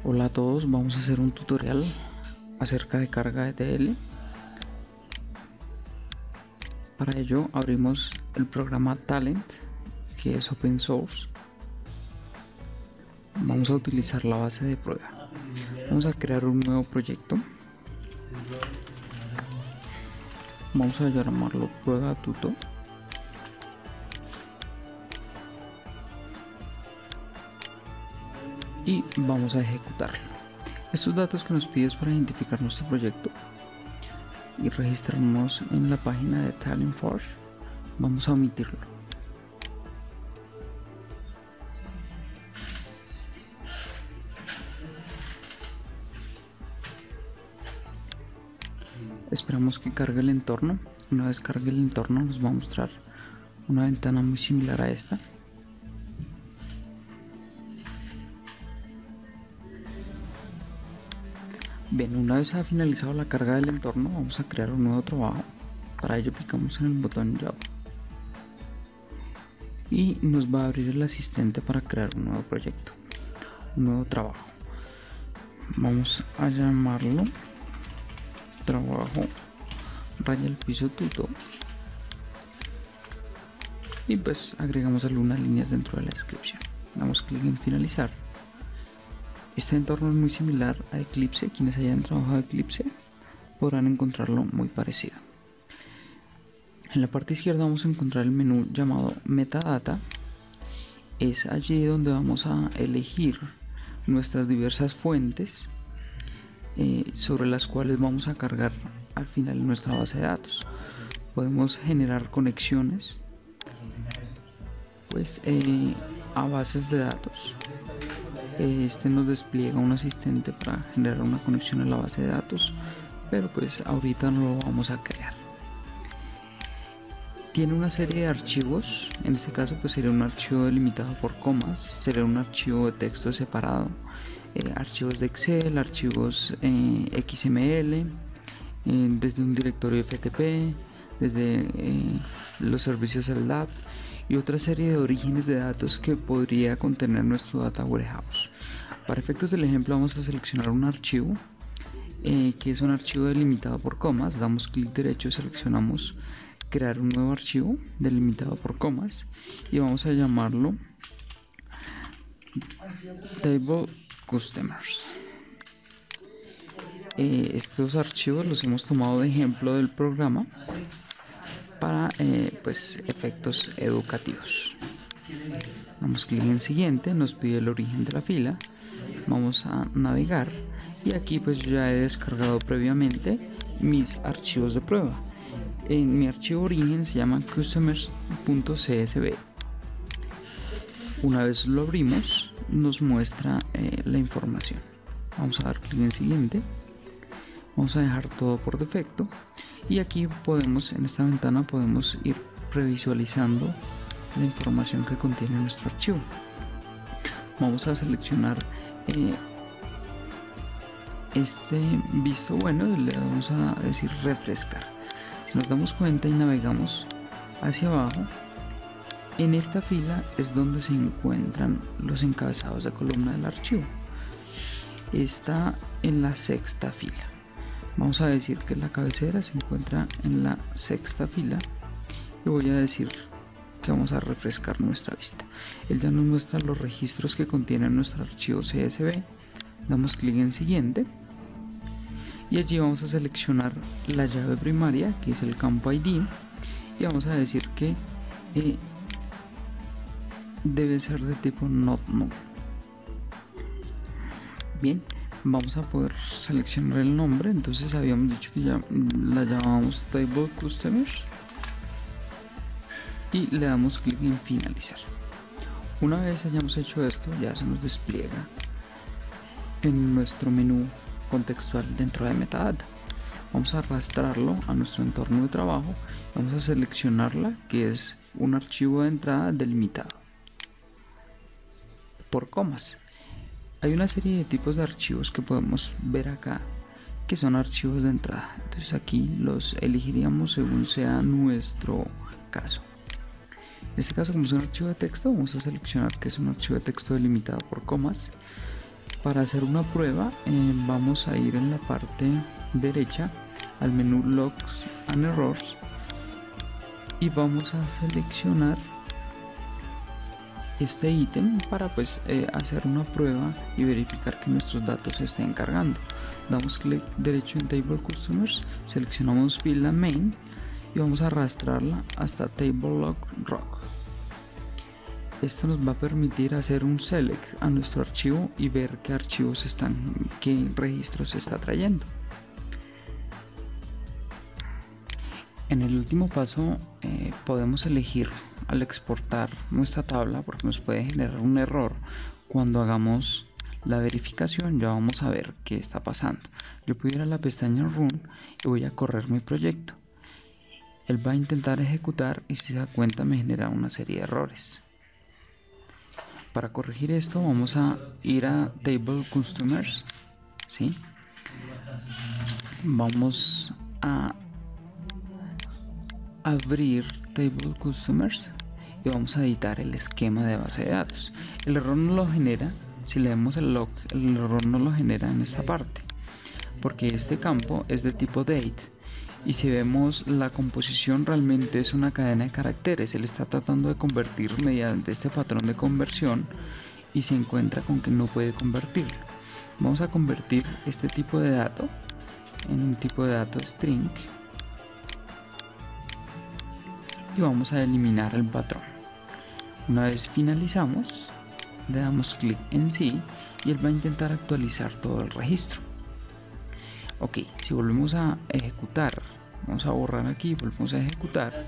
Hola a todos, vamos a hacer un tutorial acerca de carga ETL. Para ello abrimos el programa Talent, que es open source. Vamos a utilizar la base de prueba. Vamos a crear un nuevo proyecto. Vamos a llamarlo prueba tuto. Y vamos a ejecutarlo. Estos datos que nos pides para identificar nuestro proyecto y registrarnos en la página de Talentforge, vamos a omitirlo. Esperamos que cargue el entorno. Una vez cargue el entorno nos va a mostrar una ventana muy similar a esta. Bien, una vez ha finalizado la carga del entorno, vamos a crear un nuevo trabajo. Para ello picamos en el botón Java y nos va a abrir el asistente para crear un nuevo proyecto, un nuevo trabajo. Vamos a llamarlo trabajo raya el piso tuto y pues agregamos algunas líneas dentro de la descripción. Damos clic en finalizar. Este entorno es muy similar a Eclipse. Quienes hayan trabajado Eclipse podrán encontrarlo muy parecido. En la parte izquierda vamos a encontrar el menú llamado Metadata. Es allí donde vamos a elegir nuestras diversas fuentes sobre las cuales vamos a cargar al final nuestra base de datos. Podemos generar conexiones a bases de datos. Este nos despliega un asistente para generar una conexión a la base de datos, pero pues ahorita no lo vamos a crear. Tiene una serie de archivos. En este caso pues sería un archivo delimitado por comas, sería un archivo de texto separado, archivos de Excel, archivos XML, desde un directorio FTP, desde los servicios LDAP y otra serie de orígenes de datos que podría contener nuestro Data Warehouse. Para efectos del ejemplo vamos a seleccionar un archivo que es un archivo delimitado por comas. Damos clic derecho, seleccionamos crear un nuevo archivo delimitado por comas y vamos a llamarlo Table Customers. Estos archivos los hemos tomado de ejemplo del programa para efectos educativos. Damos clic en siguiente, nos pide el origen de la fila, vamos a navegar y aquí pues ya he descargado previamente mis archivos de prueba. En mi archivo origen se llama customers.csv. Una vez lo abrimos nos muestra la información. Vamos a dar clic en siguiente, vamos a dejar todo por defecto y aquí podemos, en esta ventana podemos ir previsualizando la información que contiene nuestro archivo. Vamos a seleccionar este visto bueno y le vamos a decir refrescar. Si nos damos cuenta y navegamos hacia abajo, en esta fila es donde se encuentran los encabezados de columna del archivo. Está en la sexta fila. Vamos a decir que la cabecera se encuentra en la sexta fila y voy a decir que vamos a refrescar nuestra vista. Él ya nos muestra los registros que contiene nuestro archivo CSV. Damos clic en siguiente y allí vamos a seleccionar la llave primaria, que es el campo ID, y vamos a decir que debe ser de tipo not null. Bien, vamos a poder seleccionar el nombre. Entonces habíamos dicho que ya la llamamos Table Customers y le damos clic en finalizar. Una vez hayamos hecho esto, ya se nos despliega en nuestro menú contextual dentro de Metadata. Vamos a arrastrarlo a nuestro entorno de trabajo. Vamos a seleccionarla, que es un archivo de entrada delimitado por comas. Hay una serie de tipos de archivos que podemos ver acá, que son archivos de entrada. Entonces aquí los elegiríamos según sea nuestro caso. En este caso, como es un archivo de texto, vamos a seleccionar que es un archivo de texto delimitado por comas. Para hacer una prueba vamos a ir en la parte derecha al menú Logs and Errors y vamos a seleccionar este ítem para pues hacer una prueba y verificar que nuestros datos se estén cargando. Damos clic derecho en Table Customers, seleccionamos fila Main y vamos a arrastrarla hasta Table Log Rock. Esto nos va a permitir hacer un select a nuestro archivo y ver qué archivos están, qué registros se está trayendo. En el último paso podemos elegir al exportar nuestra tabla porque nos puede generar un error cuando hagamos la verificación. Ya vamos a ver qué está pasando. Yo puedo ir a la pestaña Run y voy a correr mi proyecto. Él va a intentar ejecutar y si se da cuenta me genera una serie de errores. Para corregir esto vamos a ir a Table Customers, ¿sí? Vamos a abrir Table Customers y vamos a editar el esquema de base de datos. El error no lo genera, si leemos el log, el error no lo genera en esta parte, porque este campo es de tipo date y si vemos la composición realmente es una cadena de caracteres. Él está tratando de convertir mediante este patrón de conversión y se encuentra con que no puede convertirlo. Vamos a convertir este tipo de dato en un tipo de dato string y vamos a eliminar el patrón. Una vez finalizamos, le damos clic en sí y él va a intentar actualizar todo el registro. Ok, si volvemos a ejecutar, vamos a borrar aquí, volvemos a ejecutar.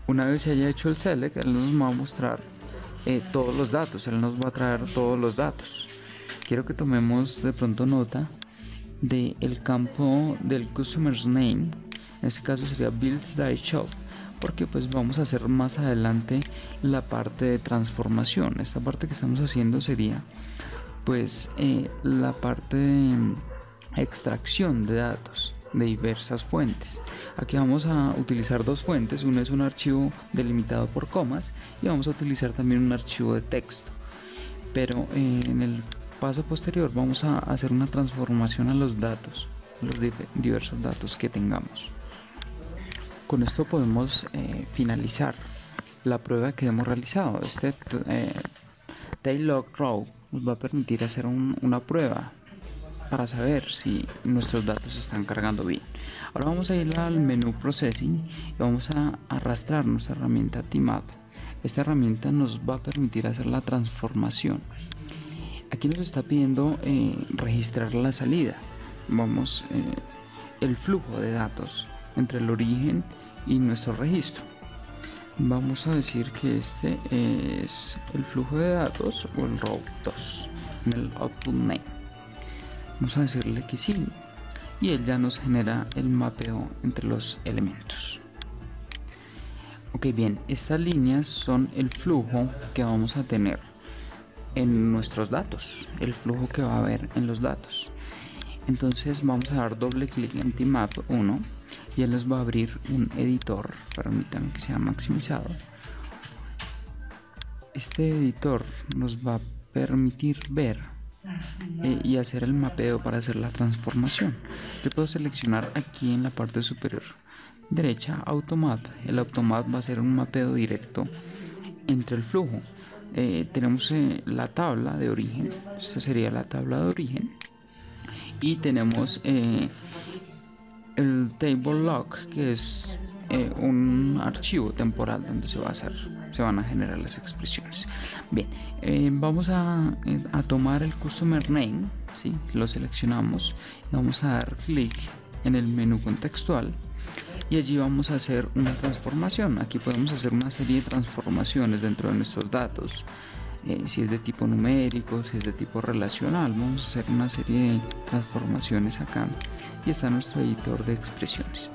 Una vez se haya hecho el select, él nos va a mostrar todos los datos, él nos va a traer todos los datos. Quiero que tomemos de pronto nota del campo del customer's name. En este caso sería Builds Thy Shop, porque pues vamos a hacer más adelante la parte de transformación. Esta parte que estamos haciendo sería pues la parte de extracción de datos de diversas fuentes. Aquí vamos a utilizar dos fuentes, uno es un archivo delimitado por comas y vamos a utilizar también un archivo de texto, pero en el paso posterior vamos a hacer una transformación a los datos, los diversos datos que tengamos. Con esto podemos finalizar la prueba que hemos realizado. Este tail log row nos va a permitir hacer una prueba para saber si nuestros datos están cargando bien. Ahora vamos a ir al menú Processing y vamos a arrastrar nuestra herramienta Tmap. Esta herramienta nos va a permitir hacer la transformación. Aquí nos está pidiendo registrar la salida. Vamos el flujo de datos entre el origen y nuestro registro. Vamos a decir que este es el flujo de datos o el row 2 en el output name. Vamos a decirle que sí y él ya nos genera el mapeo entre los elementos. Ok, bien, estas líneas son el flujo que vamos a tener en nuestros datos, el flujo que va a haber en los datos. Entonces vamos a dar doble clic en Tmap 1 y él les va a abrir un editor. Permítanme que sea maximizado. Este editor nos va a permitir ver y hacer el mapeo para hacer la transformación. Yo puedo seleccionar aquí en la parte superior derecha Automap. El Automap va a hacer un mapeo directo entre el flujo. Tenemos la tabla de origen, esta sería la tabla de origen, y tenemos el table log, que es un archivo temporal donde se van a generar las expresiones. Bien, vamos a tomar el customer name, ¿sí? Lo seleccionamos, vamos a dar clic en el menú contextual y allí vamos a hacer una transformación. Aquí podemos hacer una serie de transformaciones dentro de nuestros datos, si es de tipo numérico, si es de tipo relacional. Vamos a hacer una serie de transformaciones acá y está nuestro editor de expresiones.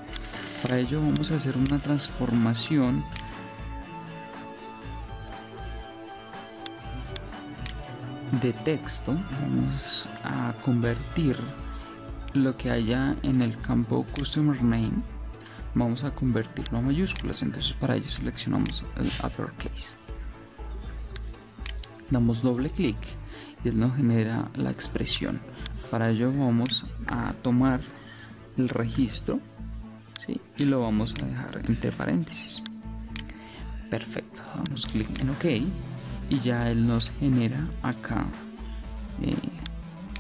Para ello vamos a hacer una transformación de texto. Vamos a convertir lo que haya en el campo customer name, vamos a convertirlo a mayúsculas. Entonces para ello seleccionamos el uppercase. damos doble clic y él nos genera la expresión. Para ello vamos a tomar el registro, ¿sí? Y lo vamos a dejar entre paréntesis. Perfecto, damos clic en OK y ya él nos genera acá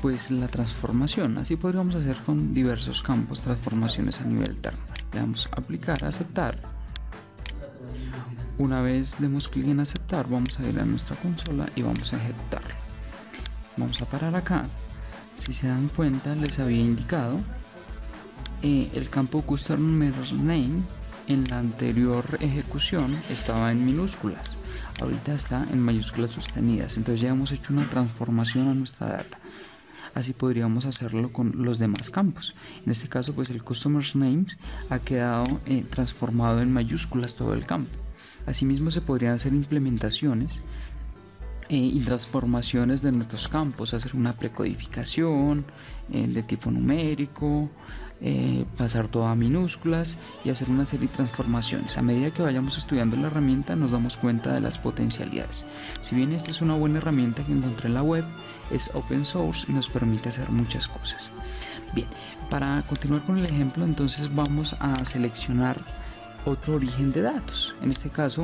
pues la transformación. Así podríamos hacer con diversos campos transformaciones a nivel terminal. Le damos a aplicar, aceptar. Una vez demos clic en aceptar, vamos a ir a nuestra consola y vamos a ejecutarlo. Vamos a parar acá. Si se dan cuenta, les había indicado el campo Customer Name en la anterior ejecución estaba en minúsculas, ahorita está en mayúsculas sostenidas. Entonces ya hemos hecho una transformación a nuestra data. Así podríamos hacerlo con los demás campos. En este caso, pues el Customer Name ha quedado transformado en mayúsculas todo el campo. Asimismo, se podrían hacer implementaciones y transformaciones de nuestros campos, hacer una precodificación de tipo numérico, pasar todo a minúsculas y hacer una serie de transformaciones. A medida que vayamos estudiando la herramienta nos damos cuenta de las potencialidades. Si bien esta es una buena herramienta que encontré en la web, es open source y nos permite hacer muchas cosas. Bien, para continuar con el ejemplo, entonces vamos a seleccionar otro origen de datos. En este caso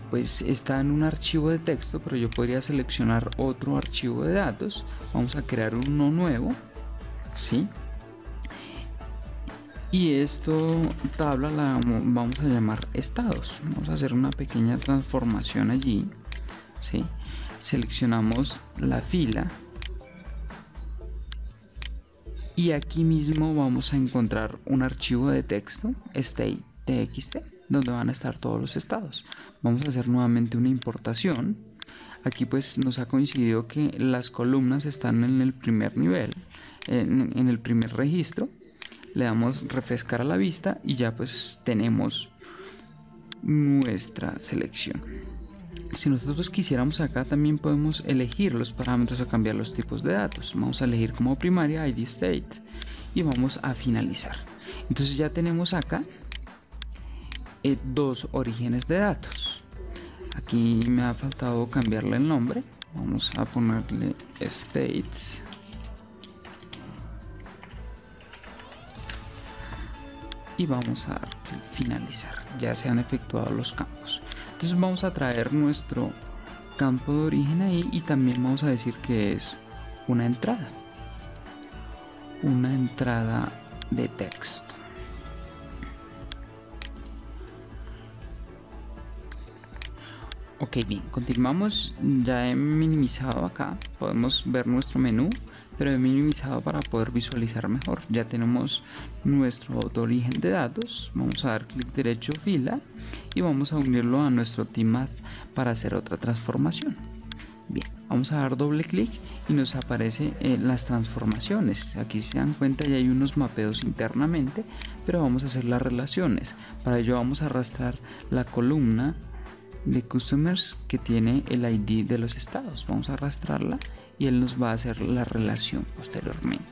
pues está en un archivo de texto, pero yo podría seleccionar otro archivo de datos. Vamos a crear uno nuevo, ¿sí? Y esto tabla la vamos a llamar estados. Vamos a hacer una pequeña transformación allí, ¿sí? Seleccionamos la fila y aquí mismo vamos a encontrar un archivo de texto, state.txt, donde van a estar todos los estados. Vamos a hacer nuevamente una importación. Aquí pues nos ha coincidido que las columnas están en el primer nivel, en el primer registro. Le damos refrescar a la vista y ya pues tenemos nuestra selección. Si nosotros quisiéramos acá también podemos elegir los parámetros o cambiar los tipos de datos. Vamos a elegir como primaria ID state y vamos a finalizar. Entonces ya tenemos acá dos orígenes de datos. Aquí me ha faltado cambiarle el nombre. Vamos a ponerle states y vamos a dar finalizar. Ya se han efectuado los campos. Entonces vamos a traer nuestro campo de origen ahí y también vamos a decir que es una entrada de texto. Ok, bien, continuamos. Ya he minimizado acá, podemos ver nuestro menú, pero he minimizado para poder visualizar mejor. Ya tenemos nuestro origen de datos. Vamos a dar clic derecho fila y vamos a unirlo a nuestro TMath para hacer otra transformación. Bien, vamos a dar doble clic y nos aparece las transformaciones. Aquí se dan cuenta ya hay unos mapeos internamente, pero vamos a hacer las relaciones. Para ello vamos a arrastrar la columna de customers que tiene el ID de los estados. Vamos a arrastrarla y él nos va a hacer la relación posteriormente.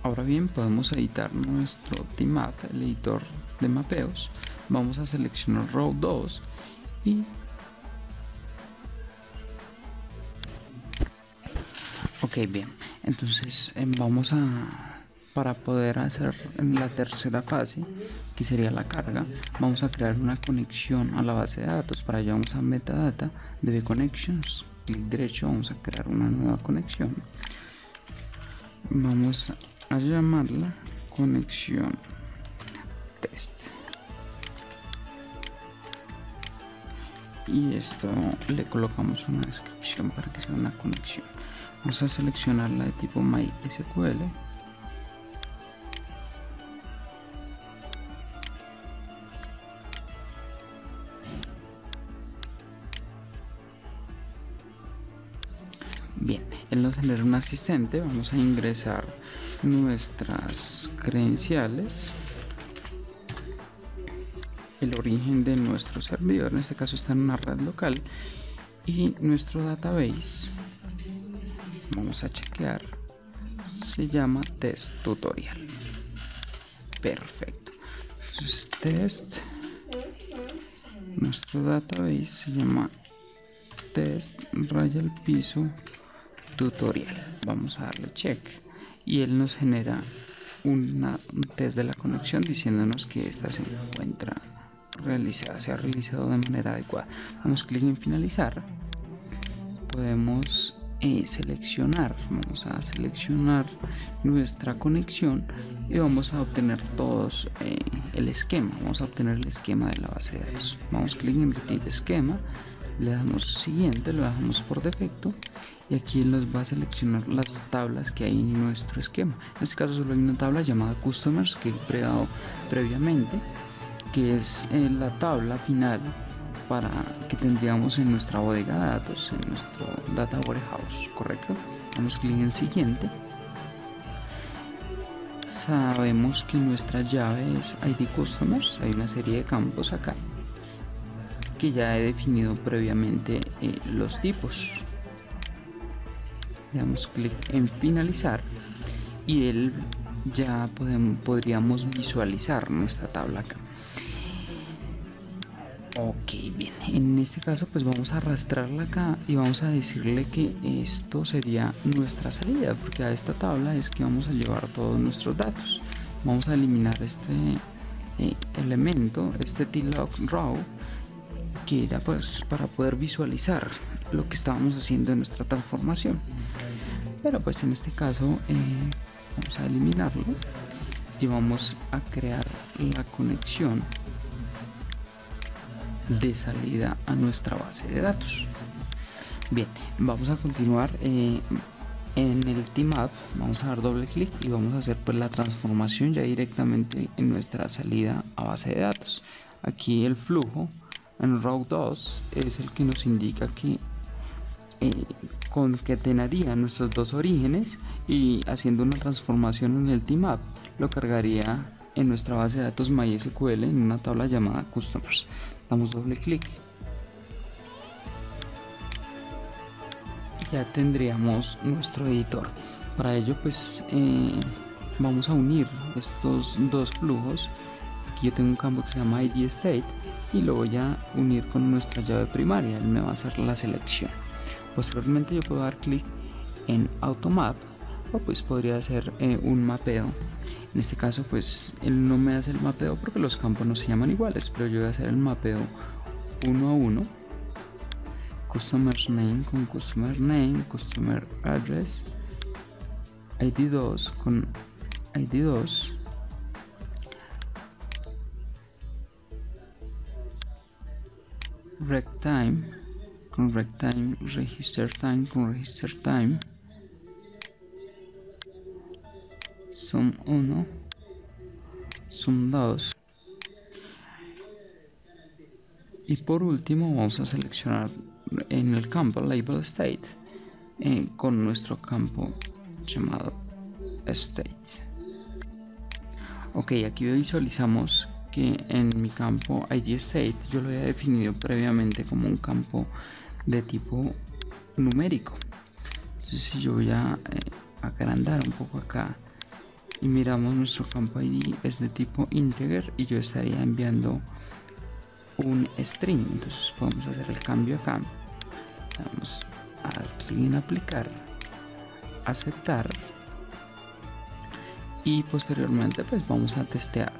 Ahora bien, podemos editar nuestro TMath, el editor de mapeos. Vamos a seleccionar row 2 y ok, bien, entonces vamos a, para poder hacer la tercera fase, que sería la carga, vamos a crear una conexión a la base de datos. Para ello vamos a metadata, db connections, clic derecho, vamos a crear una nueva conexión. Vamos a llamarla conexión test. Y esto le colocamos una descripción para que sea una conexión. Vamos a seleccionarla de tipo MySQL. Bien, él nos genera un asistente. Vamos a ingresar nuestras credenciales, el origen de nuestro servidor, en este caso está en una red local, y nuestro database, vamos a chequear, se llama test tutorial. Perfecto. Entonces, test nuestro database se llama test raya al piso tutorial. Vamos a darle check y él nos genera un test de la conexión diciéndonos que esta se encuentra realizada, se ha realizado de manera adecuada. Damos clic en finalizar. Podemos seleccionar, vamos a seleccionar nuestra conexión y vamos a obtener todos el esquema. Vamos a obtener el esquema de la base de datos. Vamos clic en retrieve esquema, le damos siguiente, lo dejamos por defecto y aquí nos va a seleccionar las tablas que hay en nuestro esquema. En este caso solo hay una tabla llamada customers que he creado previamente, que es la tabla final para que tendríamos en nuestra bodega de datos, en nuestro data warehouse, correcto. Damos clic en siguiente. Sabemos que nuestra llave es ID customers. Hay una serie de campos acá que ya he definido previamente los tipos. Le damos clic en finalizar y él ya podríamos visualizar nuestra tabla acá. Ok, bien, en este caso pues vamos a arrastrarla acá y vamos a decirle que esto sería nuestra salida, porque a esta tabla es que vamos a llevar todos nuestros datos. Vamos a eliminar este elemento, este tlog row, que era pues para poder visualizar lo que estábamos haciendo en nuestra transformación, pero pues en este caso vamos a eliminarlo y vamos a crear la conexión de salida a nuestra base de datos. Bien, vamos a continuar en el TMAP. Vamos a dar doble clic y vamos a hacer pues la transformación ya directamente en nuestra salida a base de datos. Aquí el flujo en row 2 es el que nos indica que concatenaría nuestros dos orígenes y haciendo una transformación en el TMAP lo cargaría en nuestra base de datos MySQL en una tabla llamada customers. Damos doble clic y ya tendríamos nuestro editor. Para ello pues vamos a unir estos dos flujos. Aquí yo tengo un campo que se llama ID state y lo voy a unir con nuestra llave primaria. Él me va a hacer la selección. Posteriormente yo puedo dar clic en automap o pues podría hacer un mapeo. En este caso pues él no me hace el mapeo porque los campos no se llaman iguales, pero yo voy a hacer el mapeo uno a uno. Customer name con customer name, customer address, ID2 con ID2, rec time con rec time, register time con register time, sum 1, sum 2 y por último vamos a seleccionar en el campo label state con nuestro campo llamado state. Ok, aquí visualizamos que en mi campo ID state yo lo había definido previamente como un campo de tipo numérico. Entonces si yo voy a agrandar un poco acá y miramos, nuestro campo ID es de tipo integer y yo estaría enviando un string. Entonces podemos hacer el cambio acá. Vamos a dar clic en aplicar, aceptar y posteriormente pues vamos a testear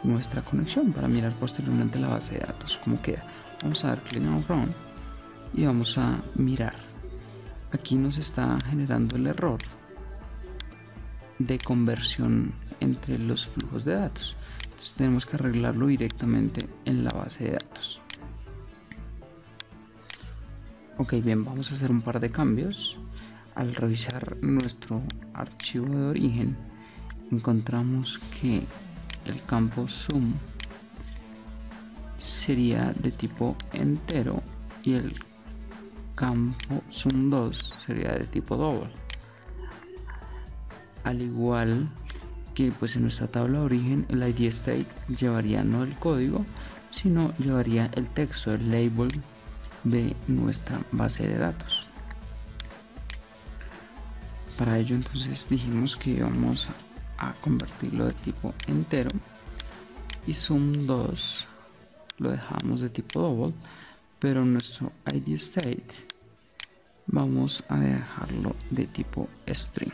nuestra conexión para mirar posteriormente la base de datos cómo queda. Vamos a dar clic en run y vamos a mirar. Aquí nos está generando el error de conversión entre los flujos de datos. Entonces tenemos que arreglarlo directamente en la base de datos. Ok, bien, vamos a hacer un par de cambios. Al revisar nuestro archivo de origen encontramos que el campo sum sería de tipo entero y el campo sum2 sería de tipo double. Al igual que pues en nuestra tabla de origen el ID state llevaría no el código sino llevaría el texto, el label de nuestra base de datos. Para ello entonces dijimos que vamos a convertirlo de tipo entero y sum2 lo dejamos de tipo double, pero nuestro id state vamos a dejarlo de tipo string.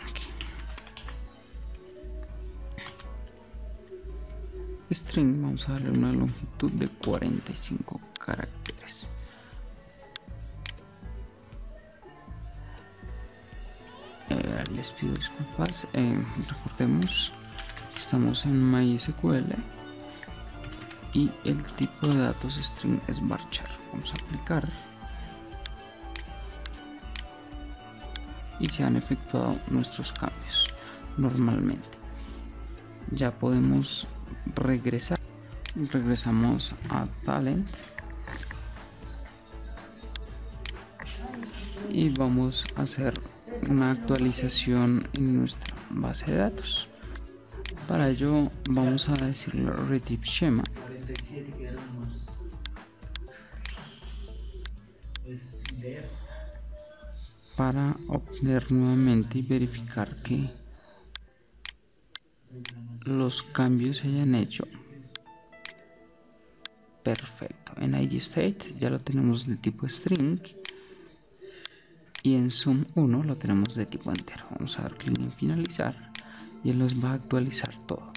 String vamos a darle una longitud de 45 caracteres. Les pido disculpas, recordemos que estamos en MySQL y el tipo de datos string es varchar. Vamos a aplicar y se han efectuado nuestros cambios normalmente. Ya podemos regresar. Regresamos a talent y vamos a hacer una actualización en nuestra base de datos. Para ello vamos a decirle retrieve schema para obtener nuevamente y verificar que los cambios se hayan hecho. Perfecto. En id state ya lo tenemos de tipo string y en sum1 lo tenemos de tipo entero. Vamos a dar clic en finalizar y él nos va a actualizar todo.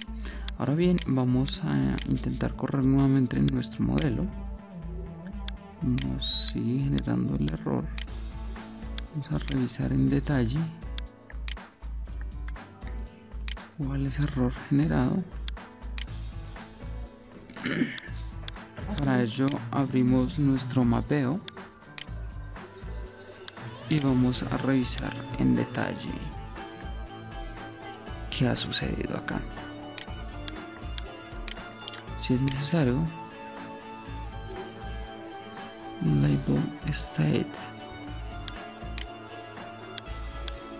Ahora bien, vamos a intentar correr nuevamente en nuestro modelo. Nos sigue generando el error. Vamos a revisar en detalle cuál es el error generado. Para ello abrimos nuestro mapeo y vamos a revisar en detalle qué ha sucedido acá. Si es necesario, label state,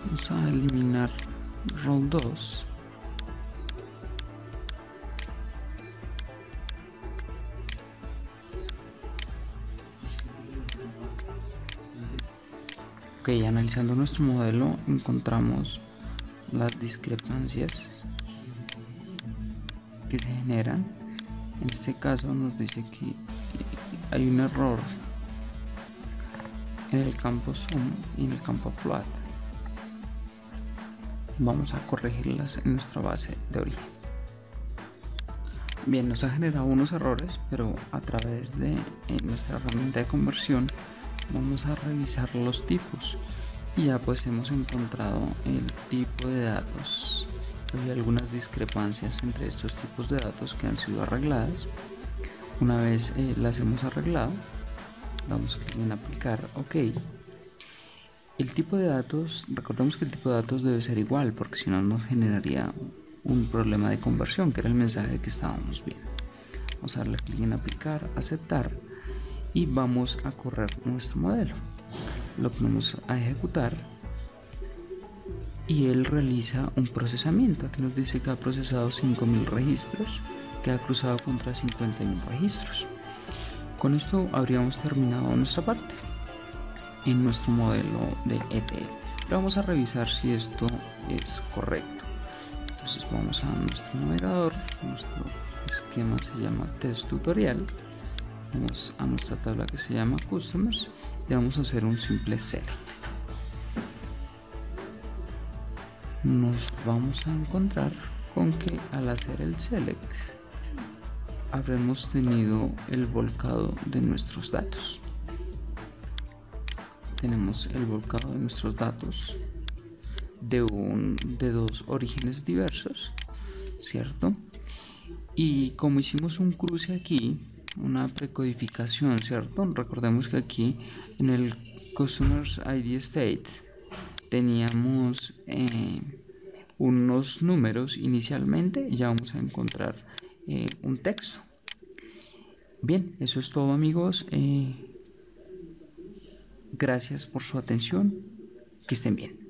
vamos a eliminar row 2 analizando nuestro modelo encontramos las discrepancias que se generan. En este caso nos dice que hay un error en el campo sum y en el campo float. Vamos a corregirlas en nuestra base de origen. Bien, nos ha generado unos errores, pero a través de nuestra herramienta de conversión vamos a revisar los tipos y ya pues hemos encontrado el tipo de datos. Hay algunas discrepancias entre estos tipos de datos que han sido arregladas. Una vez las hemos arreglado, damos clic en aplicar OK. El tipo de datos, recordemos que el tipo de datos debe ser igual porque si no nos generaría un problema de conversión, que era el mensaje que estábamos viendo. Vamos a darle clic en aplicar, aceptar y vamos a correr nuestro modelo. Lo ponemos a ejecutar y él realiza un procesamiento. Aquí nos dice que ha procesado 5000 registros, que ha cruzado contra 50.000 registros. Con esto habríamos terminado nuestra parte en nuestro modelo de ETL. Pero vamos a revisar si esto es correcto. Entonces vamos a nuestro navegador, nuestro esquema se llama test tutorial. Vamos a nuestra tabla que se llama customers y vamos a hacer un simple select. Nos vamos a encontrar con que al hacer el select habremos tenido el volcado de nuestros datos. Tenemos el volcado de nuestros datos de dos orígenes diversos, ¿cierto? Y como hicimos un cruce aquí, una precodificación, ¿cierto? Recordemos que aquí en el Customers ID State teníamos unos números inicialmente, ya vamos a encontrar un texto. Bien, eso es todo, amigos. Gracias por su atención, que estén bien.